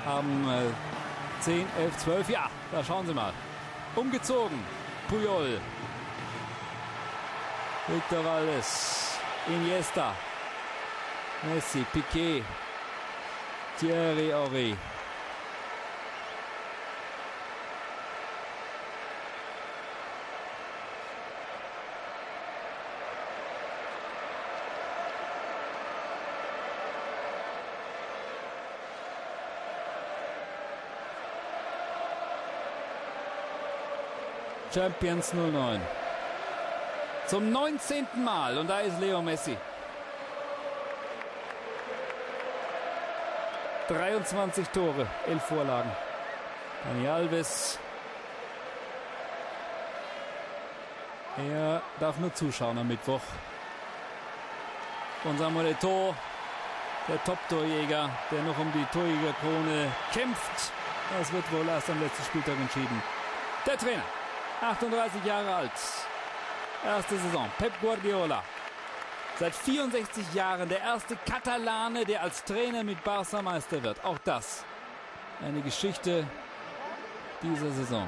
Haben 10, 11, 12, ja, da schauen Sie mal. Umgezogen, Puyol, Victor Valdés, Iniesta, Messi, Piqué, Thierry Henry. Champions 09. Zum 19. Mal. Und da ist Leo Messi. 23 Tore, 11 Vorlagen. Dani Alves. Er darf nur zuschauen am Mittwoch. Und Samuel Eto'o, der Top-Torjäger, der noch um die Torjägerkrone kämpft. Das wird wohl erst am letzten Spieltag entschieden. Der Trainer. 38 Jahre alt. Erste Saison. Pep Guardiola. Seit 64 Jahren der erste Katalane, der als Trainer mit Barca Meister wird. Auch das eine Geschichte dieser Saison.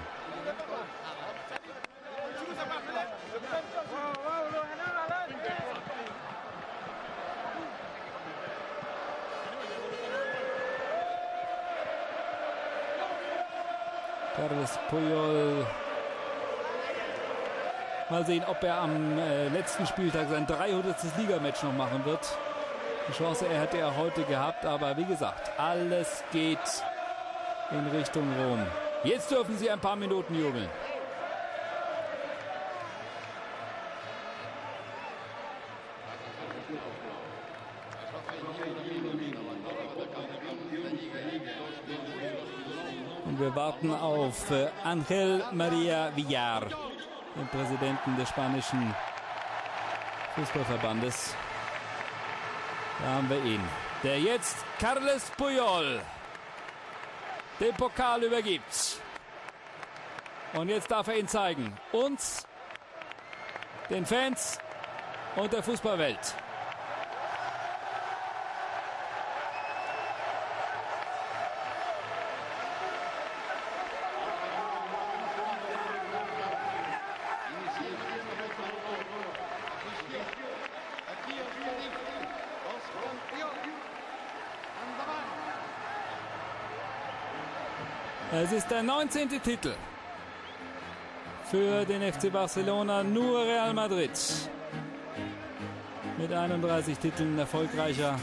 Carles Puyol. Mal sehen, ob er am letzten Spieltag sein 300. Ligamatch noch machen wird. Die Chance hätte er heute gehabt, aber wie gesagt, alles geht in Richtung Rom. Jetzt dürfen Sie ein paar Minuten jubeln. Und wir warten auf Ángel María Villar, den Präsidenten des spanischen Fußballverbandes. Da haben wir ihn, der jetzt Carles Puyol den Pokal übergibt. Und jetzt darf er ihn zeigen. Uns, den Fans und der Fußballwelt. Es ist der 19. Titel für den FC Barcelona, nur Real Madrid mit 31 Titeln erfolgreicher